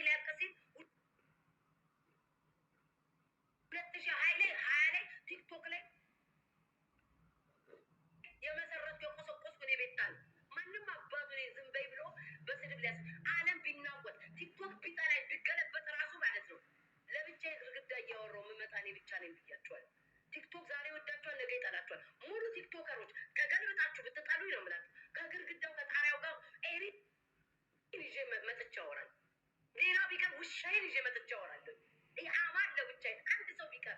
ሊያቀሲ 2020 ላይ ቲክቶክ ላይ የመሰረት የቆሰቆስኩ እኔ ቤታ ነው። ማንም አባቱ ዝም በይ ብሎ በስድብ ሊያስ ዓለም ቢናወጥ ቲክቶክ ቢጠላኝ ቢገለበጥ ራሱ ማለት ነው ለብቻ ግድግዳ እያወራሁ የምመጣ እኔ ብቻ ነኝ ብያቸዋለሁ። ቲክቶክ ዛሬ ወዳቸዋል፣ ነገ ይጠላቸዋል። ሙሉ ቲክቶከሮች ተገልብጣችሁ ብትጣሉኝ ነው የምላችሁ። ከግድግዳው ከጣሪያው ጋር ኤሪ ይዤ መጥቻ አወራለሁ። ሌላው ቢቀር ውሻዬን ይዤ መጥቻ አወራለሁ። ይህ አማን ለብቻዬን አንድ ሰው ቢቀር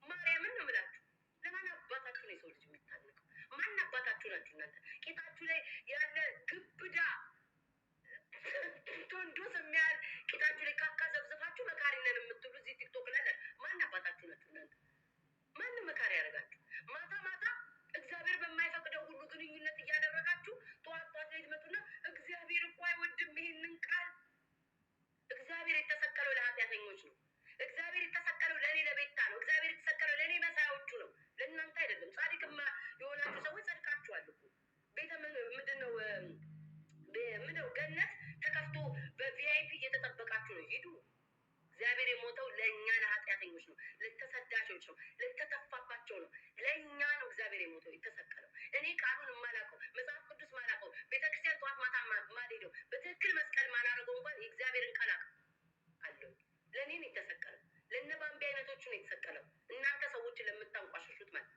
ማርያምን ነው የምላችሁ። ለማን አባታችሁ ነው የሰው ልጅ የሚታነቀው? ማን አባታችሁ ናችሁ እናንተ? ቄጣችሁ ላይ ያለ ግብዳ ቶንዶስ የሚያህል ቄጣችሁ ላይ ካካ ዘብዝፋችሁ መካሪ ነን የምትሉ እዚህ ቲክቶክ ላይ ማን አባታችሁ ናችሁ እናንተ? ማንም መካሪ ያደርጋችሁ? ማታ ማታ እግዚአብሔር በማይፈቅደው ሁሉ ግንኙነት እያደረጋችሁ ጠዋት ጠዋት ላይ ትመጡና እግዚአብሔር እኮ አይወድም ይሄንን ቃል። እግዚአብሔር የተሰቀለው ለኃጢአተኞች ነው። እግዚአብሔር የተሰቀለው ለእኔ ለቤታ ነው። እግዚአብሔር የተሰቀለው ለእኔ መሳያዎቹ ነው፣ ለእናንተ አይደለም። ጻድቅማ የሆናችሁ ሰዎች ጸድቃችኋል እኮ። ቤተ ምንድነው ምነው ገነት ተከፍቶ በቪአይፒ እየተጠበቃችሁ ነው። ሂዱ። እግዚአብሔር የሞተው ለእኛ ለኃጢአተኞች ነው፣ ለተሰዳሾች ነው፣ ለተተፋባቸው ነው። ለእኛ ነው እግዚአብሔር የሞተው የተሰቀለው። እኔ ቃሉን የማላውቀው መጽሐፍ ቅዱስ ማላውቀው ቤተክርስቲያን ጠዋት ማታ ማልሄደው በትክክል መስቀል ማላደርገው እንኳን የእግዚአብሔርን ቃል አለው። ለእኔ ነው የተሰቀለው። ለእነ ባምቢ አይነቶቹ ነው የተሰቀለው። እናንተ ሰዎችን ለምታንቋሽሹት ማለት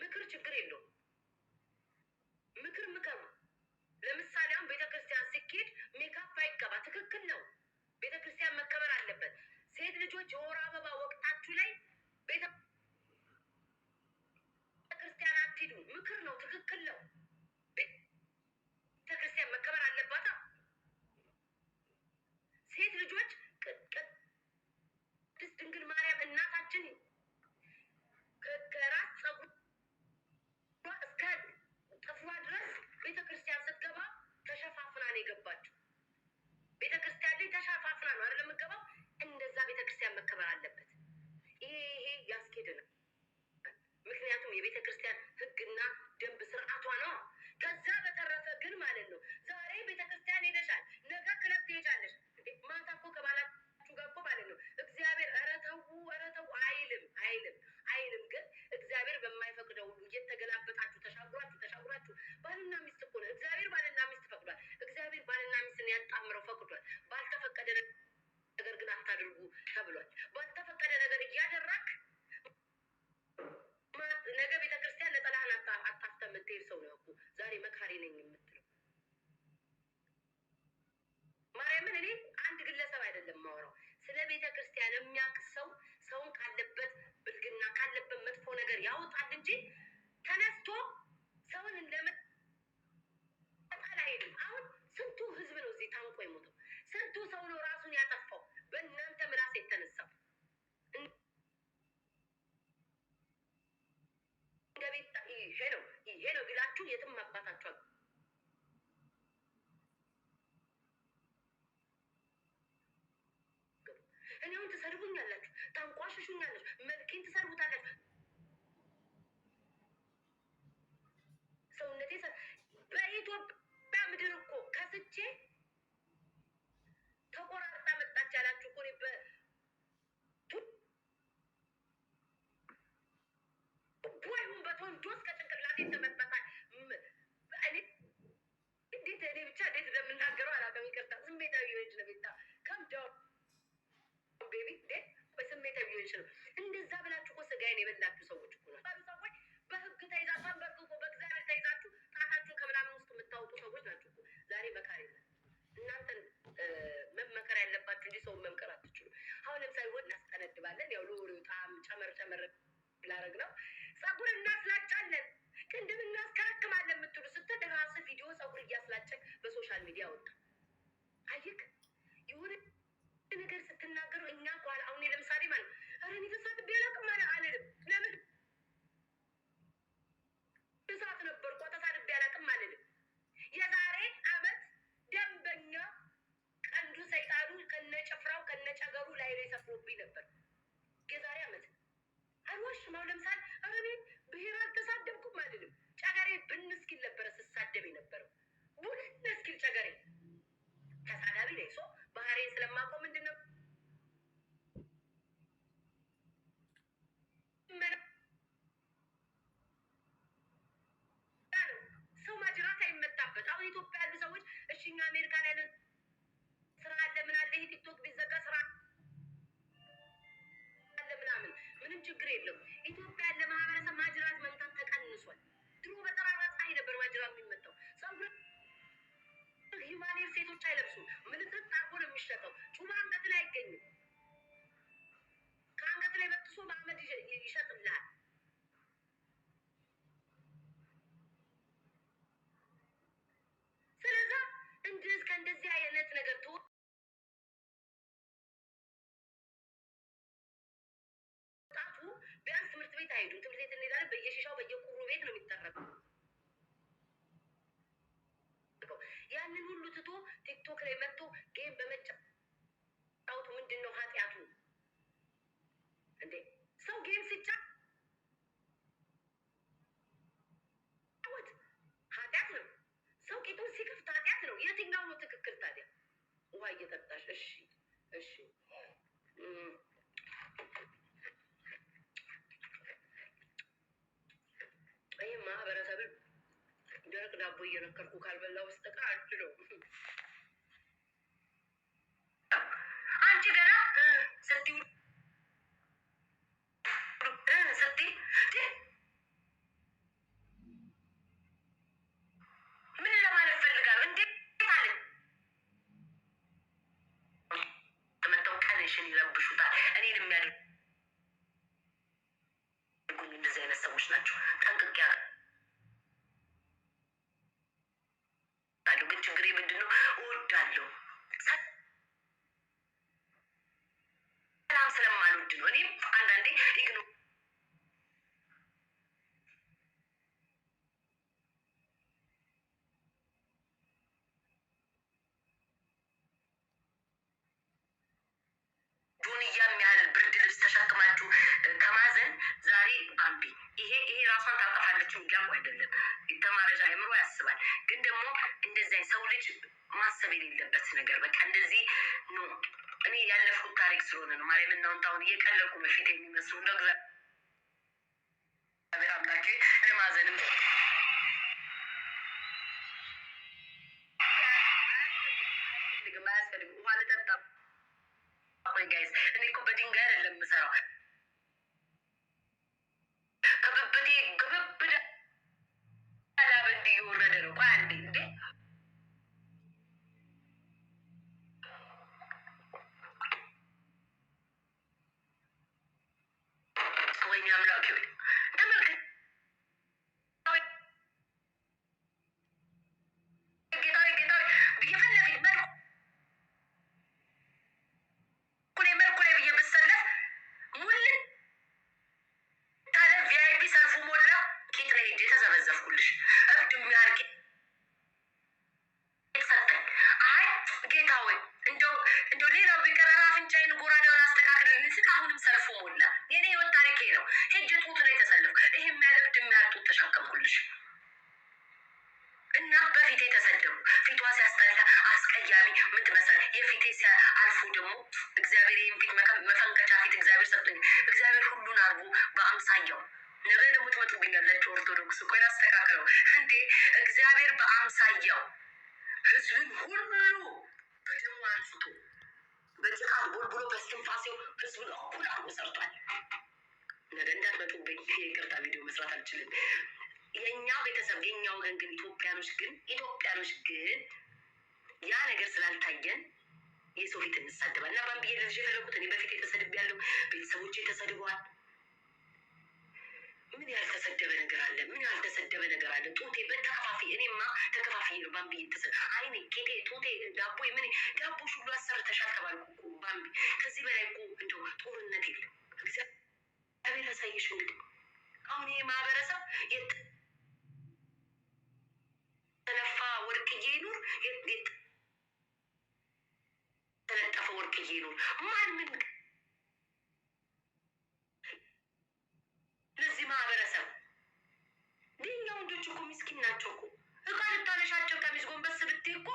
ምክር ችግር የለውም። ምክር ምከሩ። ለምሳሌ አሁን ቤተክርስቲያን ሲኬድ ሜካፕ አይቀባ፣ ትክክል ነው። ቤተክርስቲያን መከበር አለበት። ሴት ልጆች የወር አበባ ወቅታችሁ ላይ ቤተክርስቲያን አትሂዱ፣ ምክር ነው፣ ትክክል ነው። ቤተክርስቲያን መከበር አለባት። ሴት ልጆች ቅድስት ድንግል ማርያም እናታችን ከራስ ጸጉር እስከ ጥፍሯ ድረስ ቤተክርስቲያን ስትገባ ተሸፋፍና ነው የገባችው። ቤተክርስቲያን ላይ ተሸፋፍና ነው አይደል የምትገባው? እንደዛ ቤተክርስቲያን መከበር አለበት። ይሄ ያስኬድናል። ምክንያቱም የቤተክርስቲያን ሕግና ደንብ ስርዓቷ ነው። ከዛ በተረፈ ግን ማለት ነው ዛሬ ቤተክርስቲያን ሄደሻል፣ ነገ ክለብ ትሄጃለሽ። ማታ እኮ ከባላችሁ ጋር እኮ ማለት ነው እግዚአብሔር ኧረ ተው አይልም። ግን እግዚአብሔር በማይፈቅደው ሁሉ እየተገላበጣችሁ ተሻጉራችሁ ባልና ሚስት እኮ ነው። እግዚአብሔር ባልና ሚስት ፈቅዷል። እግዚአብሔር ባልና ሚስትን ያጣምረው ፈቅዷል። ባልተፈቀደ ነገር ግን አታድርጉ ተብሏል። ባልተፈቀደ ነገር እያደረክ ነገ ቤተክርስቲያን ነጠላህን አጣፍተህ የምትሄድ ሰው ነው እኮ ዛሬ መካሪ ነኝ የምትለው። ማርያምን እኔ አንድ ግለሰብ አይደለም ማወራው፣ ስለ ቤተክርስቲያን የሚያውቅ ሰውን ካለበት ብልግና ካለበት መጥፎ ነገር ያወጣል እንጂ ተነስቶ ሰውን ለመጣል አይሄድም። አሁን ስንቱ ህዝብ ነው እዚህ ታንቆ የሞተው? ስንቱ ሰው ነው ራሱን ያጠፋው በእናንተ ምላስ የተነሳው? እንደቤት ይሄ ነው ቢላችሁ የትም አባታችኋል። እኔ አሁን ትሰድቡኛላችሁ፣ ታንቋሽሹኛላችሁ፣ መልኬን ትሰርቡታላችሁ። ሰውነቴ በኢትዮጵያ ምድር እኮ ከስቼ ተቆራርጣ መጣች ያላችሁ እኮ ወይም በቶንዶስ ከጭንቅላቴ ተመጣጣል። እንዴት እኔ ብቻ እንዴት እንደምናገረው አላውቅም። ይቅርታ፣ ስሜታዊ ሆነች ለቤታ ከምዳው ቤቢ በስሜታዊ ሆነች ነው። እንደዛ ብላችሁ እኮ ስጋዬን የበላችሁ ሰዎች እኮ ናችሁ። ሰዎች በህግ ተይዛችሁ አንበርክኮ በእግዚአብሔር ተይዛችሁ ጣታችሁን ከምናምን ውስጥ የምታወጡ ሰዎች ናችሁ እኮ ዛሬ መካሪ ነው። እናንተን መመከር ያለባችሁ እንጂ ሰውን መምከር አትችሉ። አሁን ለምሳሌ ወድ እናስጠነድባለን። ያው ለወሬው ጣም ጨመር ላረግ ነው። ጸጉር እናስላጫለን፣ ቅንድብ እናስከረክማለን የምትሉ ስትል ራስ ቪዲዮ ጸጉር እያስላጨቅ በሶሻል ሚዲያ ወጣ። አይክ የሆነ ነገር ስትናገሩ እኛ ኋላ አሁን ለምሳሌ ማለት ኧረ እኔ ተሳድቤ አላውቅም አልልም። ለምን እሳት ነበርኩ ተሳድቤ አላውቅም አልልም። የዛሬ አመት ደንበኛ ቀንዱ ሰይጣኑ ከነጭፍራው ከነጨገሩ ላይ ሰፍሮብኝ ነበር። የዛሬ አመት አልዋሽም። አሁን ለምሳሌ ኧረ እኔ ብሔር አልተሳደብኩም አልልም። ጨገሬ ብን እስኪል ነበረ ስሳደብ የነበረው ቡን እስኪል ጨገሬ ተሳዳቢ ላይ ሶ እሺኛ አሜሪካን ያለ ስራ አለ ምን አለ ይሄ ቲክቶክ ቢዘጋ ስራ አለ ምናምን ምንም ችግር የለም። ኢትዮጵያ ያለ ማህበረሰብ ማጅራት መምታት ተቀንሷል። ድሮ በጠራራ ፀሐይ ነበር ማጅራት የሚመታው። ጸጉር ሂማኔር ሴቶች አይለብሱም። ምልክት አርጎ ነው የሚሸጠው። ጩማ አንገት ላይ አይገኝም። ከአንገት ላይ በጥሶ በአመድ ይሸጥልሃል። ስለዛ ከእንደዚህ አይነት ነገር ወጣቱ ቢያንስ ትምህርት ቤት አይሄዱ። ትምህርት ቤት እንሄዳለን። በየሺሻው በየቁሩ ቤት ነው የሚጠረቀው። ያንን ሁሉ ትቶ ቲክቶክ ላይ መጥቶ ጌም በመጫወቱ ምንድን ነው ኃጢአቱ እንዴ? ሰው ጌም ሲጫወት ኃጢአት ነው። ሰው ቂጡን ሲከፍት ኃጢአት ነው። የትኛው ነው ትክክል ታዲያ? ውሃ እየጠጣሽ እሺ፣ እሺ ይህ ማህበረሰብን ደረቅ ዳቦ እየነከርኩ ካልበላው በስተቀር አልችለውም። አንቺ ገና ስትይ ምን ለማለት ፈልጋለሁ? እንዴት አለ ተመተው ቀንሽን ይረብሹታል። እኔን የሚያደርጉኝ እንደዚህ አይነት ሰዎች ናቸው። ጠንቅቄ ግን ችግሬ ምንድን ነው? እወዳለሁ፣ ሰላም ስለማልወድ ነው። እኔም አንዳንዴ ኢግኖ ዱንያም ያህል ብርድ ልብስ ተሸክማችሁ ከማዘን ዛሬ ባምቢ ይሄ ራሷን ታጠፋለች እያልኩ አይደለም። የተማረጃ አእምሮ ያስባል። ግን ደግሞ እንደዚያ ሰው ልጅ ማሰብ የሌለበት ነገር በቃ እንደዚህ ነው። እኔ ያለፍኩት ታሪክ ስለሆነ ነው። ማርያም እናንተ አሁን እየቀለልኩ በፊት የሚመስሉ እንደ እግዚአብሔር አምላኬ ለማዘንም አያስፈልግም። ውሃ ልጠጣ ቆይ ጋይስ፣ እኔ እኮ በድንጋይ አይደለም የምሰራው። ከብብቴ ግብብዳ ላበንድ እየወረደ ነው። ቆይ አንዴ እንዴ ወይኔ አምላኬ ተመልከት። ጌታዊ ብዬ ፊት ለፊት መልኩ ላይ ብዬ ብሰለፍ ሙልን ታለ ቪአይፒ ሰልፉ ሞላ። ኬት ላይ ሄጄ ተዘበዘፍኩልሽ። እብድ የሚያርግ ሰጠኝ። አይ ጌታ ወይ እንደው ሌላው ቢቀር አፍንጫዬን ጎራዳውን አስተካክለን ንስቅ። አሁንም ሰልፉ ሞላ። የኔ ህይወት ታሪኬ ነው። ሄጄ ጡት ላይ ተሰለፍኩ። ይሄ የሚያለብድ የሚያርጡት ተሸከምኩልሽ እና በፊቴ ተሰደቡ። ፊቷ ሲያስጠላ አስቀያሚ ምን ትመስል። የፊቴ ሲያልፉ ደግሞ እግዚአብሔር ይህን ፊት መፈንከቻ ፊት እግዚአብሔር ሰጥቶኝ እግዚአብሔር ሁሉን አርጎ በአምሳያው ነገ ደግሞ ትመጡብኛላችሁ ኦርቶዶክስ እኮ ላስተካክለው እንዴ። እግዚአብሔር በአምሳያው ህዝብን ሁሉ በደሙ አንስቶ በጭቃ ቦልቡሎ በስትንፋሴው ህዝብን እኩል አርጎ ሰርቷል። ነገ እንዳትመጡብኝ። ይቅርታ ቪዲዮ መስራት አልችልም። የኛ ቤተሰብ የኛ ወገን ግን ኢትዮጵያኖች ግን ያ ነገር ስላልታየን የሰው ፊት እንሳደባል። እና ባምብዬ ልጅ የፈለጉት እኔ በፊት የተሰድቤያለሁ። ቤተሰቦቼ ተሰድበዋል። ምን ያልተሰደበ ነገር አለ? ምን ያልተሰደበ ነገር አለ? ጡቴ በተከፋፊ እኔማ ተከፋፊ ነው ባምብዬ አይኔ ቄጤ ጡቴ ዳቦ ምን ዳቦሽ ሁሉ አሰርተሻል ተባልኩ እኮ ባምቢ። ከዚህ በላይ እኮ እንደው ጦርነት የለም። እግዚአብሔር ያሳየሽ። እንግዲህ አሁን ይሄ ማህበረሰብ የተነፋ ወርቅዬ ይኑር፣ የተለጠፈ ወርቅዬ ይኑር። ማን ምን ለዚህ ማህበረሰብ የኛ ወንዶች እኮ ምስኪን ናቸው እኮ። እቃ ልታነሻቸው ቀሚስ ጎንበስ ብትይ እኮ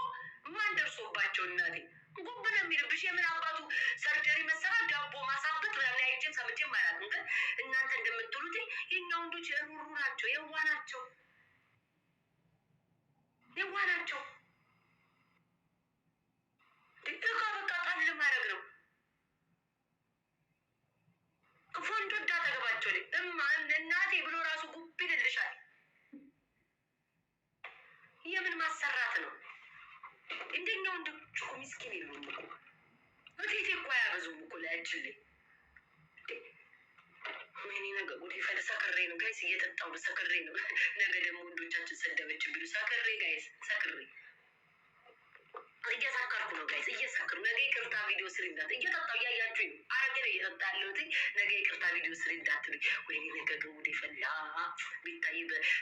ማን ደርሶባቸው እናቴ ጉብ ነው የሚልብሽ። የምን አባቱ ሰርጀሪ መሰራት ዳቦ ማሳበጥ ለላይጭን ሰምቼም አላውቅም። ግን እናንተ እንደምትሉት የኛ ወንዶች ሩሩ ናቸው፣ የዋ ናቸው። ቪዲዮቸው ላይ እናቴ ብሎ ራሱ ጉብ ይልልሻል። የምን ማሰራት ነው? እንደኛው እንደ ቹኩ ሚስኪን የሉም እኮ በፊት እኮ አያበዙም እኮ ላያችን ላይ ወይኔ ነገ ጉድ ይፈላ። ሰክሬ ነው ጋይስ፣ እየጠጣው ነው፣ ሰክሬ ነው። ነገ ደግሞ ወንዶቻችን ሰደበች ቢሉ ሰክሬ ጋይስ፣ ሰክሬ እየሰከርኩ ነው ጋይስ፣ እየሰከርኩ ነገ ይቅርታ ቪዲዮ ስሪ እንዳት እየጠጣው እያያችሁኝ አረቄ ነው እየጠጣ ያለሁት። ነገ ይቅርታ ቪዲዮ ስሪ እንዳትሉኝ። ወይኔ ነገ ግን ጉድ ይፈላ። ቢታይ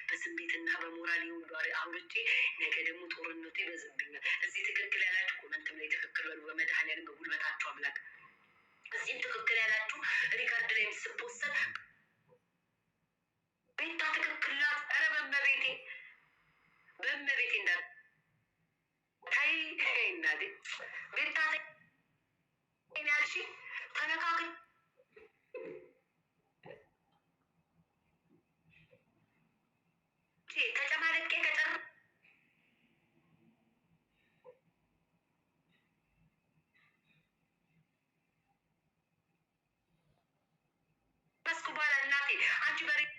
በስሜትና በሞራል ሁሉ አውርቼ ነገ ደግሞ ጦርነቱ ይበዝብኛል። እዚህ ትክክል ያላችሁ ኮመንትም ላይ ትክክል በሉ። በመድኃኒዓለም በጉልበታችሁ አምላክ እዚህም ትክክል ያላችሁ ሪካርድ ላይ ስፖስተር ቤታ ትክክል ናት። ኧረ በእመቤቴ እንዳ ታይ እናቴ ቤታ ያልሺ ተነካክል ተጨማለቄ ከጨር መስኩ በኋላ እናቴ አንቺ በሬዲዮ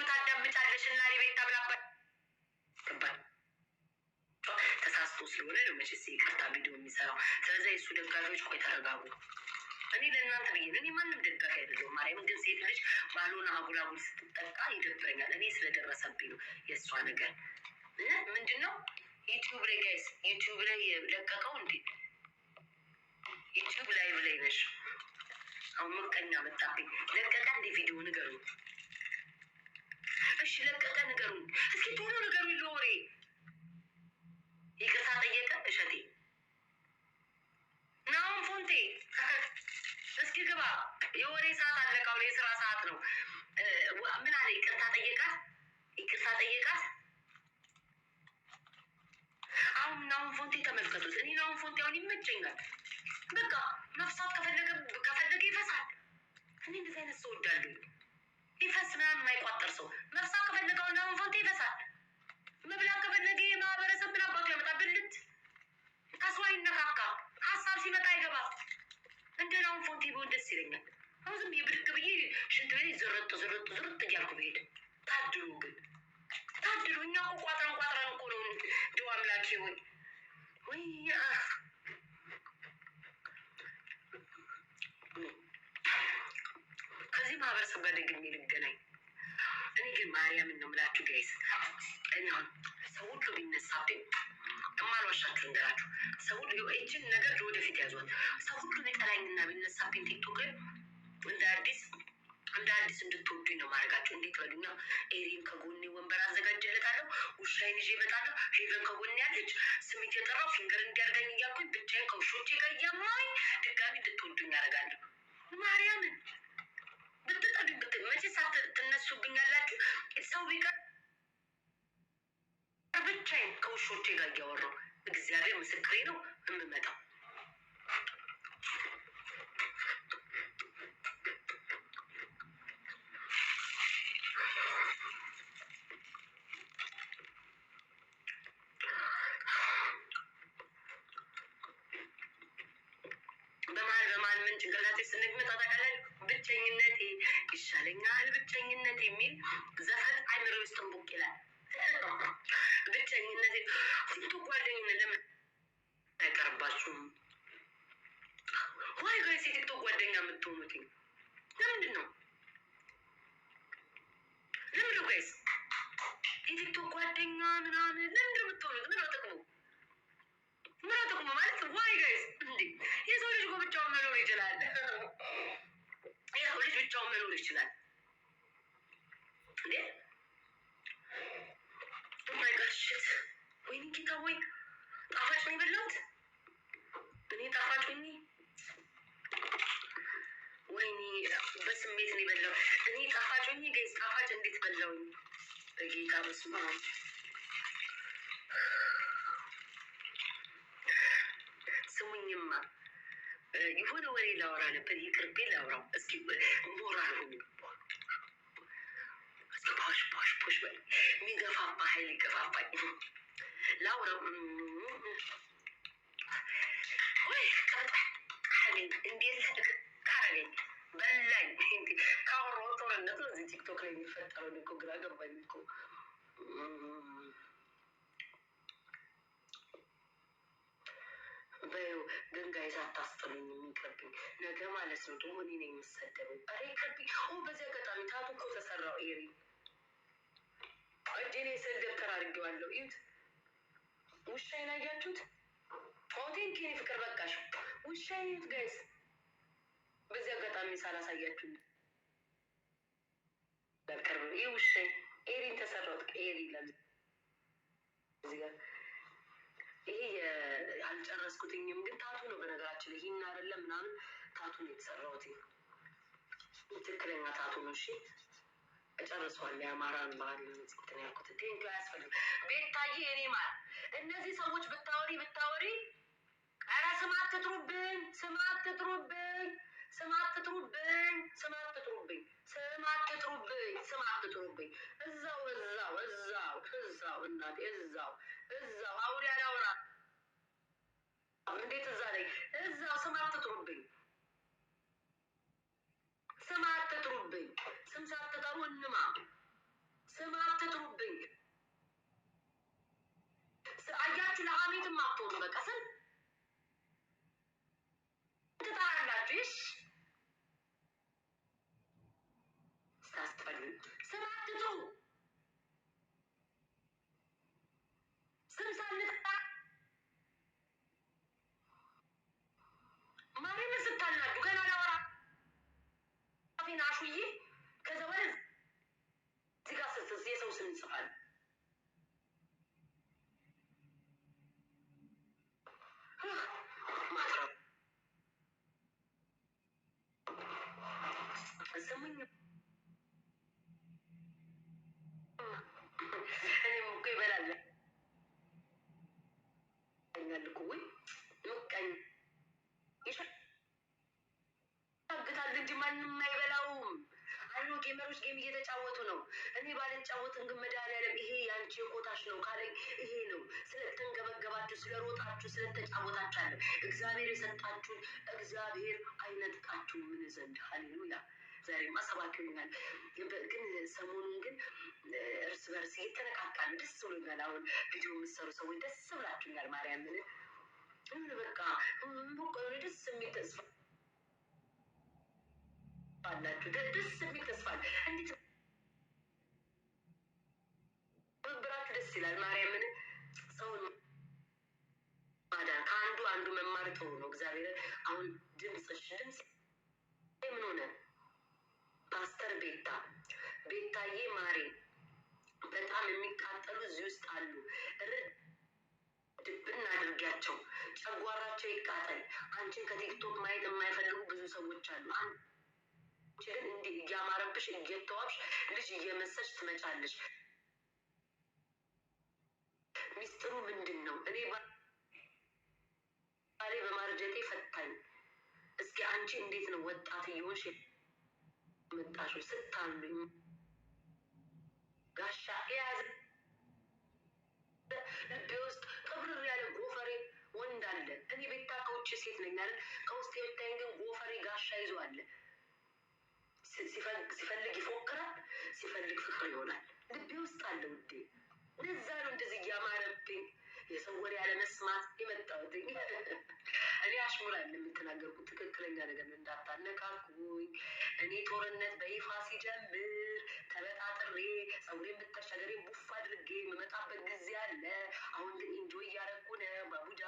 ታዳምጫለሽ እና ቤታ ብላባ ተሳስቶ ስለሆነ ነው መቼስ ይቅርታ ቪዲዮ የሚሰራው። ስለዚህ የእሱ ደጋፊዎች ቆይ ተረጋጉ። እኔ ለእናንተ ብዬ እኔ ማንም ደጋፊ አይደለሁም። ማርያም ግን ሴት ልጅ ባልሆነ አጉላጉል ስትጠቃ ይደብረኛል። እኔ ስለደረሰብኝ ነው የእሷ ነገር። ምንድን ነው ዩቲዩብ ላይ ጋይስ፣ ዩቲዩብ ላይ ለቀቀው እንዴ? ዩቲዩብ ላይቭ ላይ ነሽ? አሁን ምቀኛ መጣብኝ። ለቀቀ እንዴ ቪዲዮ? ንገሩኝ እሺ፣ ለቀቀ ንገሩኝ እስኪ ቶሎ ንገሩኝ። ለወሬ ይቅርታ ጠየቀ እሸቴ ናሁን ፎንቴ እስኪ ግባ። የወሬ ሰዓት አለቃው፣ የስራ ሰዓት ነው። ምን አለ? ይቅርታ ጠየቃት፣ ይቅርታ ጠየቃት። አሁን ናሁን ፎንቴ ተመልከቱት። እኔ ናሁን ፎንቴ አሁን ይመቸኛል። በቃ መፍሳት ከፈለገ ይፈሳል። እኔ እንደዚህ አይነት ሰው ወዳለሁ። ይፈስ ምናምን የማይቋጠር ሰው መፍሳት ከፈለገው ናሁን ፎንቴ ይፈሳል። መብላት ከፈለገ የማህበረሰብ ምን አባቱ ያመጣ ብልት ከሷ ይነካካ። ሀሳብ ሲመጣ አይገባም። እንደ ናሁን ፎንቴ ቢሆን ደስ ይለኛል። አሁን ዝም ብዬ ብድግ ብዬ ሽንት ቤት ዝርጥ እያልኩ ብሄድ። ታድሉ ግን ታድሉ። እኛ እኮ ቋጥረን እኮ ነው። እንደው አምላኬ ወይ ከዚህ ማህበረሰብ ጋር ደግሜ ልገናኝ። እኔ ግን ማርያምን ነው የምላችሁ ጋይስ። እኔ አሁን ሰው ሁሉ ቢነሳብኝ እማልዋሻችሁ እንደራችሁ ሰው ሁሉ ይህችን ነገር ለወደፊት ያዟት። ሰው ሁሉ ቢጠላኝና ቢነሳብኝ ቲክቶክ እንደ አዲስ እንድትወዱኝ ነው ማድረጋቸው። እንዴት በሉኛ። ኤሪን ከጎኔ ወንበር አዘጋጅለታለሁ። ውሻዬን ይዤ እመጣለሁ። ሄቨን ከጎኔ ያለች ስም እየጠራሁ ፊንገር እንዲያርጋኝ እያልኩኝ ብቻዬን ከውሾቼ ጋር እያማኝ ድጋሚ እንድትወዱኝ ያደርጋለሁ። ማርያምን ብትጠዱኝ መቼ ትነሱብኛላችሁ። ሰው ቢቀር ብቻዬን ከውሾቼ ጋር እያወራሁ እግዚአብሔር ምስክሬ ነው የምመጣው። በመሀል ምን ጭንቅላቴ ስንግመጣ ታውቃለህ? ብቸኝነቴ ይሻለኛል ብቸኝነት የሚል ዘፈን አይምሮ ውስጥ እንቡቅ ይላል። ብቸኝነቴ ቲክቶክ ጓደኝነት ለምን አይቀርባችሁም? ዋይ ጋይስ የቲክቶክ ጓደኛ የምትሆኑት ለምንድን ነው? ጋይስ የቲክቶክ ጓደኛ ምናምን ለምንድን ነው የምትሆኑት? ምን ጥቅሙ? ማለት ዋይ ጋይስ እንዴ! የሰው ልጅ ብቻውን መኖር ይችላል። የሰው ልጅ ብቻውን መኖር ይችላል እንዴ! ኦማይ ጋድ ሽት! ወይኔ ጌታ ወይ! ጣፋጭ ነው የበላሁት እኔ። ጣፋጭ ወይኔ በስሜት ነው የበላሁት እኔ። ጣፋጭ ጋይስ ጣፋጭ እንዴት በላውኝ በጌታ በስመ አብ። ስሙኝማ የሆነ ወሬ ላወራ ነበር። ይቅርቤ ላውራው እስኪ። ሞራል ሁኑ እስኪ። ፖሽ በል የሚገፋፋ ሀይል ይገፋፋኝ። ላውራው ወይ ከበጣ ካረገኝ እንዴት ካረገኝ በላ ቲክቶክ ላይ የሚፈጠረውን እኮ ግራ ገባኝ እኮ። በይው ግን ጋይስ አታስጥሉኝ፣ የሚቀርብኝ ነገ ማለት ነው ደግሞ እኔ ነኝ የምሰደበው። ኧረ ይቅርብኝ። በዚህ አጋጣሚ ታቱ እኮ ተሰራው ኤሪ እጄን የስዕል ደብተር አድርጌዋለሁ። እዩት፣ ውሻዬን አያችሁት? ቴንኪ ፍቅር በቃሽ። ውሻዬን እዩት ጋይስ። በዚህ አጋጣሚ ሳላሳያችሁ ቀርብ። ይህ ውሻዬ ኤሪን ተሰራሁት። ኤሪ ይሄ አልጨረስኩትኝም፣ ግን ታቱ ነው በነገራችን ላይ። ይህን አይደለም ምናምን ታቱ ነው የተሰራሁት። ትክክለኛ ታቱ ነው። እሺ እጨርሰዋለሁ። የአማራን ባህል እንትን ያልኩት ቴንኪ አያስፈልግም። ቤታዬ የኔ ማር፣ እነዚህ ሰዎች ብታወሪ ኧረ ስም አትጥሩብኝ፣ ስም አትጥሩብኝ፣ ስም አትጥሩብኝ፣ ስም አትጥሩብኝ፣ ስም አትጥሩብኝ፣ ስም አትጥሩብኝ። እዛው እናቴ እዛው አውሪ አላወራ እንዴት እዛ ላይ እዛው ስም አትጥሩብኝ፣ ስም አትጥሩብኝ። ስም ሳትጠሩ እንማ። ስም አትጥሩብኝ። አያችሁ ለሀሜትም አትሆኑ። በቃ ስም ትጠራላችሁ። ይሽ ስታስጠሉኝ ስም አትጥሩ። ስም ሳንጠራ ማርያም ስታናዱ ገና ላወራ ናሹዬ ከዛ በኋላ እዚህ ጋር የሰው ስም ይጽፋል። ሰሙኝ። እኔም እኮ ይበላል እኮ ወይ ምቀኝ ይሻግታል እንጂ ማንም አይበላውም። አይኖ ጌመሮች ጌም እየተጫወቱ ነው። እኔ ባልጫወትን ግን መድኃኒዓለም ይሄ ያንቺ የቆታሽ ነው ካለኝ ይሄ ነው። ስለተንገበገባችሁ፣ ስለሮጣችሁ፣ ስለተጫወታችሁ አለ እግዚአብሔር የሰጣችሁን እግዚአብሔር አይነጥቃችሁ ምን ዘንድ ሃሌሉያ። ዛሬማ ሰባክኛል። ግን ሰሞኑን ግን እርስ በርስ እየተነቃቃን ደስ ብሎኛል። አሁን ቪዲዮ የምትሰሩ ሰዎች ደስ ብላችሁኛል። ማርያምን በቃ ደስ የሚል ተስፋ አላችሁ። ደስ የሚል ተስፋ አለ። እንዴት ብራችሁ ደስ ይላል። ማርያምን ሰውን ማዳን ከአንዱ አንዱ መማር ጥሩ ነው። እግዚአብሔር አሁን ድምፅ ምን ሆነ? ፓስተር ቤታዬ ማሬ በጣም የሚቃጠሉ እዚህ ውስጥ አሉ። ድብን አድርጊያቸው፣ ጨጓራቸው ይቃጠል። አንቺን ከቲክቶክ ማየት የማይፈልጉ ብዙ ሰዎች አሉ። ግን እንዲህ እያማረብሽ እየተዋብሽ ልጅ እየመሰልሽ ትመጫለሽ። ሚስጥሩ ምንድን ነው? እኔ ባሌ በማርጀቴ ፈታኝ። እስኪ አንቺ እንዴት ነው ወጣት እየሆንሽ መጣሽው? ስታሉኝ ጋሻ የያዘ ልቤ ውስጥ ቅብርር ያለ ጎፈሬ ወንድ አለ። እኔ ቤታ ከውጭ ሴት ነኝ አይደል? ከውስጥ የወጣኝ ግን ጎፈሬ ጋሻ ይዞ አለ። ሲፈልግ ይፎክራል፣ ሲፈልግ ፍቅር ይሆናል። ልቤ ውስጥ አለ ውዴ። ለዛ ነው እንደዚህ እያማረብኝ የሰው ወሬ ያለመስማት የመጣሁትኝ። እኔ አሽሙራ የምትናገርኩት ትክክለኛ ነገር እንዳታነካኩኝ። እኔ ጦርነት በይፋ ሲጀምር ተበጣጥሬ ፀጉሬን ብተሻገሬን ቡፍ አድርጌ የምመጣበት ጊዜ አለ። አሁን ግን ኢንጆይ እያደረኩ ነው በአቡጃ።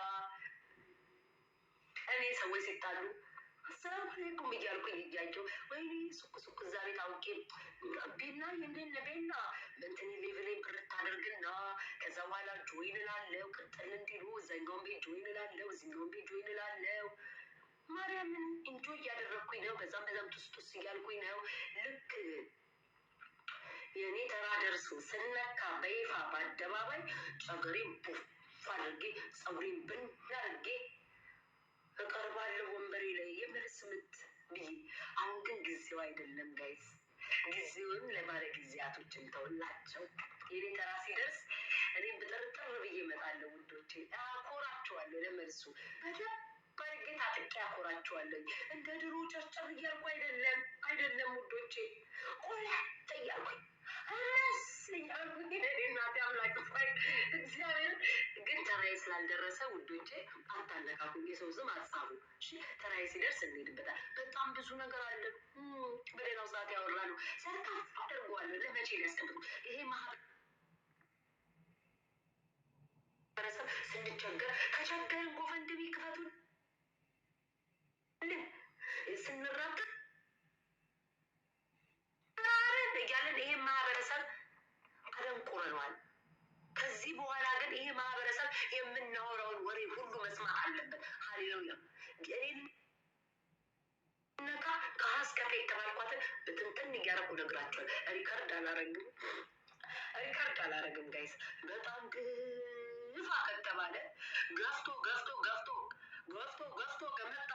እኔ ሰዎች ሲጣሉ አሰላሙ አለይኩም እያልኩኝ እያየሁ ወይኔ ሱቅ እዛ ቤት አውቄ ቤና የንዴን ቤና እንትን ሌቭሌን ብርት አደርግና ከዛ በኋላ ጆይን እላለሁ። ቅጥል እንዲሉ እዛኛውን ቤት ጆይን እላለሁ፣ እዚኛውን ቤት ጆይን እላለሁ። ማርያምን ኢንጆይ እያደረግኩኝ ነው። በዛም ቱስቱስ እያልኩኝ ነው። ልክ የእኔ ተራ ደርሶ ስነካ በይፋ በአደባባይ ጨገሬን ቡፍ አድርጌ ፀጉሬን ብን አድርጌ እቀርባለሁ ወንበሬ ላይ የመልስ ምት ብዬ። አሁን ግን ጊዜው አይደለም ጋይስ። ጊዜውን ለባለ ጊዜያቶችን ተውላቸው። የኔ ተራ ሲደርስ እኔም ብጥርጥር ብዬ እመጣለሁ ውዶቼ። አኮራቸዋለሁ። ለመልሱ በደንብ አድርጌ ታጥቄ አኮራቸዋለሁ። እንደ ድሮ ጨርጨር እያልኩ አይደለም ውዶቼ። ቆለጥ እያልኩ ስላልደረሰ ውዶቼ አታነካኩኝ። የሰው ስም አትጻፉ። እሺ ተራዬ ሲደርስ እንሄድበታል። በጣም ብዙ ነገር አለ። በሌላው ሰዓት ያወራሉ። ሰርታ አደርገዋለሁ። ለመቼ ሊያስቀምጡ ይሄ ማህበረሰብ ስንቸገር ከቸገርን ጎፈንድሚ ክፈቱን ስንራብ እያለን ይሄ ማህበረሰብ አደንቁረነዋል። ከዚህ በኋላ ግን ይሄ ማህበረሰብ የምናወራውን ወሬ ሁሉ መስማት አለበት። ሀሌሉያ። እኔን ነካ ከሀስከፈ የተባልኳትን ብትንትን እያረኩ ነግራቸዋል። ሪከርድ አላረግም ጋይስ። በጣም ግፋ ከተባለ ገፍቶ ከመጣ